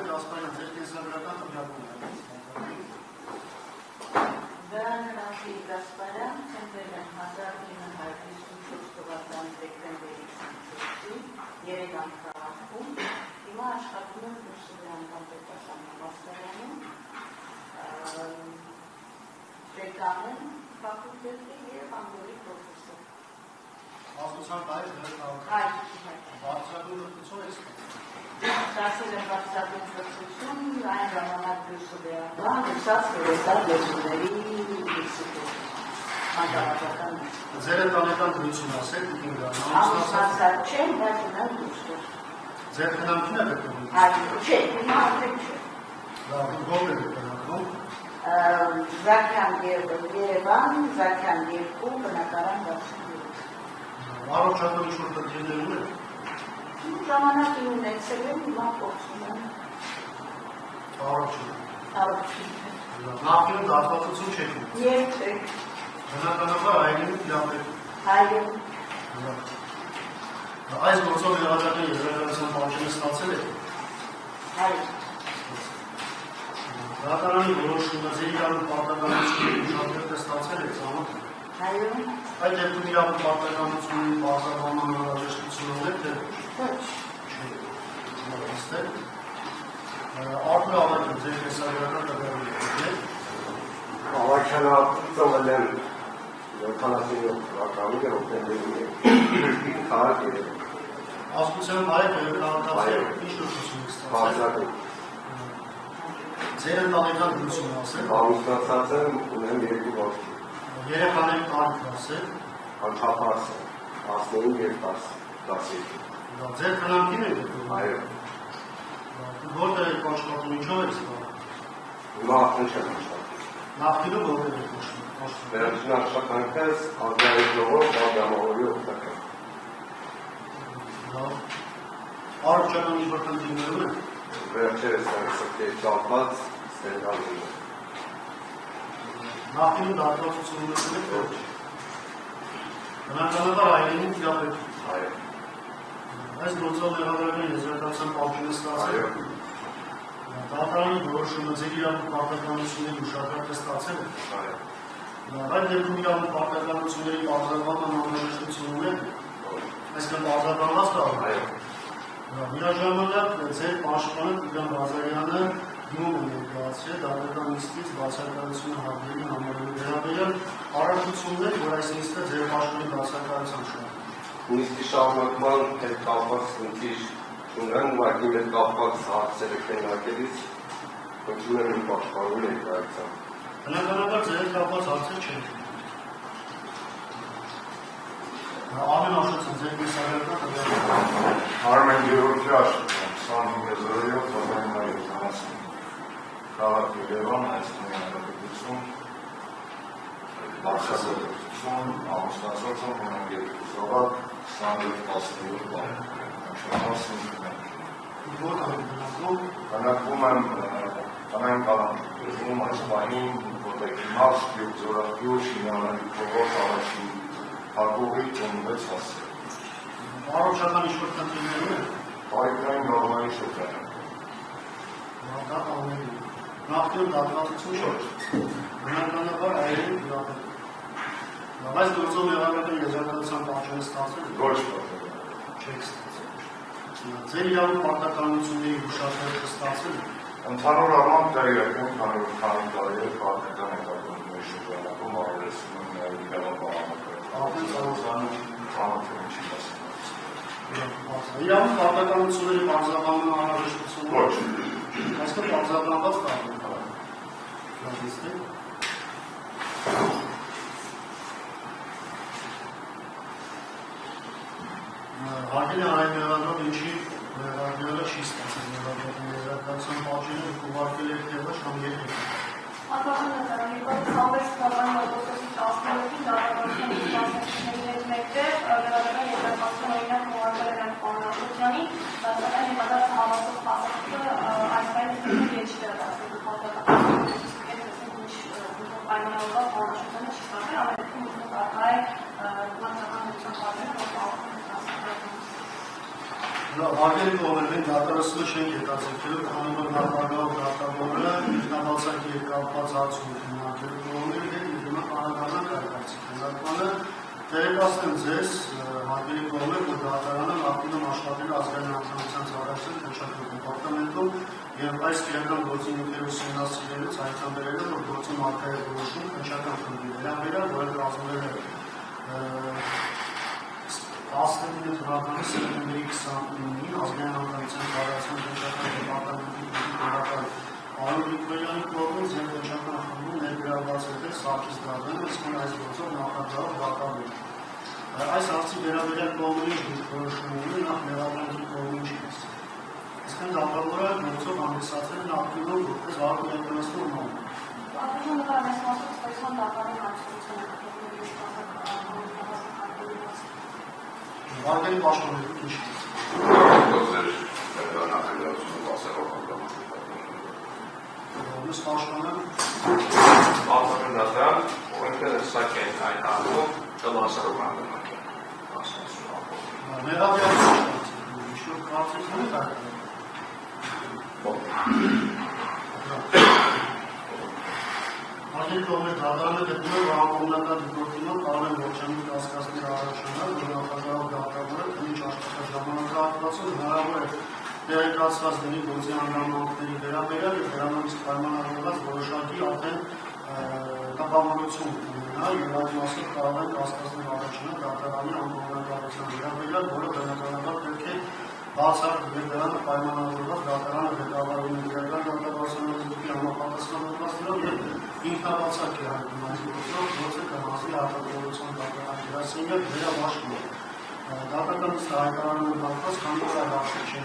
Գասպարյան, ձեր կենսագրական տվյալները։ Վրանրանցի Գասպարյան, ծնվել են 1954 թվականի դեկտեմբերի 24-ին, Երևան քաղաքում, հիմա աշխատում եմ Բուրսուլյան Պետական համալսարանում, դեկան եմ ֆակուլտետի և անգլերի պրոֆեսոր։ Ազգությամբ հայր դրական։ Հայր։ Բարձրագույն կրթություն եք ստացել։ Ստացել եմ բարձրագույն կրթություն, այն ժամանակ Բուրսուլյանում, ուսած հերոսար լեզուների ինստիտուտում, մանկավարժական ինստիտուտում։ Ձեր ընտանեկան դրություն ասեք, ամուսնացած չեմ, բայց ունեմ դուստր։ Ձեր խնամքին է գտնվում։ Չէ, հիմա արդեն չէ։ Լավ, ո՞ր եք գտնվում։ Զաքյան Երևան, Զաքյան 2, բնակարան 63։ Առողջական ինչ-որ խնդիրներ ունեք։ Ժամանակի ունեցել եմ, հիմա փորձում եմ։ Առողջություն։ Նախկինում դատվածություն չեք ունեցել։ Երբեք։ Բնականաբար հայերենի տիրապետում։ Հայերեն։ Այս գործով եղածական եզրակացության պաշտոնը ստացել եք։ Հայերեն։ Դատարանի որոշումը ձեր իրավունք պարտականությունների ուշադրությունը ստացել եք ծանոթ։ Հայերեն։ Այդ դեպքում իրավունք պարտականությունների բարձրացման անհրաժեշտություն ունեք թե Ոչ։ չէ։ Արդյոք ավարտել ձեր կենսագրական տվյալները։ Ավարտելը ծնվել եմ 77 թվականին հոկտեմբերի 1-ին։ Ազգությամբ հայ քաղաքացի ինչ լուծություն եք ստացել։ Ձեր ընտանեկան դրությունը ասել։ Ամուսնացած եմ, ունեմ 2 որդի։ Երեխաների տարիք ասել։ Անթափած 19 և 12։ Ձեր խնամքին եք գտնվում։ Այո։ Որտեղ եք աշխատում, ինչով եք զբաղվում։ Հիմա արդեն չեմ աշխատում։ Նախկինում որտեղ եք աշխատում։ Վերջին աշխատանքս ազգային ժողով Բաղդամավորի օգտակար։ Առողջական ինչ-որ խնդիրներ ունեք։ Վերջերս սրտի կապված ստենգալում է։ Նախկինում դատվածություն ունեցել եք։ Բնականաբար հայերենի տիրապետում։ Այո։ Այս գործով եղածական եզրակացության պաշտոնը ստացել եք։ Դատարանի որոշումը ձեր իրավունք պարտականությունների ուշադրություն ստացել եք։ Այո։ Այդ դեպքում իրավունք պարտականությունների բարձրացման անհրաժեշտություն ունեք։ Այսինքն բարձրացված կարող։ Այո։ Միաժամանակ ձեր պաշտպանը Տիգրան Ղազարյանը դիմում է ներկայացրել դատական նիստից բացակայությունը հարգելու համարելու վերաբերյալ առարկություններ, որ այս նիստը ձեր պաշտպանի բացակայության շնորհիվ։ Նիստի շարունակման հետ կապված խնդիր չունեմ, ուղղակի հետ կապված հարցերը քննարկելիս խնդրում եմ իմ պաշտպանու ներկայացան։ Բնականաբար ձեր հետ կապված հարցեր չեն։ Ամեն աշոտը ձեր կենսագրական տվյալները։ Արմեն Գևորգի աշխատում, 25/07/1970 քաղաք Երևան, Հայաստանի Հանրապետություն, բարձրացություն, ամուսնացած եմ, ունեմ 2 զավակ, 27-17 տարի, բնակվում եմ Կանայք Կանանցում, այս պահին, որտեղ իմաց, Գյուղ Շինարանի փողոց առաջին հակողի 16 հասել։ Առողջական ինչ-որ խնդիրներ ունեք։ Պայքային նորմալի շոկային։ Նախկինում դատվածություն չէ։ Բնականաբար հայերենի տիրապետում։ Այս գործով եղածական եզրակացության պաշտոնը ստացել եք։ Ոչ Չեք ստացել։ Ձեր իրավունք պարտականությունների ուշադրությունը ստացել եք։ Ընդհանուր առմամբ տեղյակ եմ, քանի տարի է քաղաքական հետաքրքրումների շրջանակում արարեցնում եմ նաև իրավապահանակը։ Արդեն ծանոթանում ծանոթում չի ասում։ Իրավունք պարտականությունների բարձրացման անհրաժեշտություն Ոչ։ Այսինքն բարձրացված կարող է։ Հարգելի հայրենիներով ինչի հարգելը չի ստացել եզրակացության պաշտոնը ուղարկել եք թե ոչ կամ երբ։ Պատմական նկարանի կողմից 16 թվականի օգոստոսի 17-ին դատավորության ուսումնասիրությունների հետ մեկտեղ վերաբերական եզրակացության օրինակ ուղարկել են Պանահատյանի, դատական հետագա հավասար փաստաթղթը այս պահին ետ չի վերադարձել պայմանավորված պարունակությունը չի ստացել, ամենքին ուզում առկա է մանկական հնության պարները, որ պահորդում Հարգելի կողմեր, մենք դատարանությունը չենք հետաձգելու, քանի որ նախագահով դատավորը ինքնաբացակի հետ կապված հարցում քննարկելու կողմերի հետ եւ հիմա կանոնական կարգացի քննարկմանը տեղեկացնեմ ձեզ, հարգելի կողմեր, որ դատարանը ակտիվ աշխատել ազգային անձնության ծառայության քննչական դեպարտամենտում եւ այս քրեական գործի նյութերով ուսումնասիրելուց հայտան բերել է, որ գործի մարտահայտ որոշում քննչական խմբի վերաբերյալ, որը կազմվել է 19 թվականի սեպտեմբերի 29-ին ազգային անձնության ծառայության քննչական դեպարտամենտի պետական Արոն Գրիգորյանի կողմից եւ քննչական խմբում ներգրավված էր Սարգիս Դավթյանը, իսկ այս գործով նախագահով դատավորը։ Այս հարցի վերաբերյալ կողմերի որոշումները նախ մեղադրանքի կողմին չի տեսել։ Այսինքն դատավորը գործով հանդիսացել են ակտիվով որպես վարորդի ներկայացնող նորմ։ Պատմությունը այս մասով ստացան դատարանի հարցությունը Վարկերի պաշտոնը ինչ է։ Ուրս պաշտոնը Ալսարը դատարան, որոնքեր սակեն այդ ալով կլասարով անդամակեն։ Մեղադրանքի ինչ-որ կարծիքներ է Հարգելի կողմեր, դատարանը գտնում է վահակողմնական դիտորդինով Կարեն Ողջյանի կասկածների առաջանալ, որ նախագահով դատավորը քննիչ աշխատաժամանակահատվածում հնարավոր է տեղեկացված լինի գործի հանգամանքների վերաբերյալ եւ դրանից պայմանավորված որոշակի արդեն տպավորություն ունենա եւ այդ մասով կարող են կասկածներ առաջանալ դատարանի անվանակահարության վերաբերյալ, որը բնականաբար պետք է բացառ եւ դրանը պայմանավորված դատարանը ղեկավարում է իրական դատավարությունների համապատասխանատվությամբ եւ ինքնաբացակ է հայտնում այս գործով, որը կհասնի հատկորության դատարանի գրասենյակ վերաբաշխում։ Դատական հայտարարությունը դատված քանի որ հարցը չէ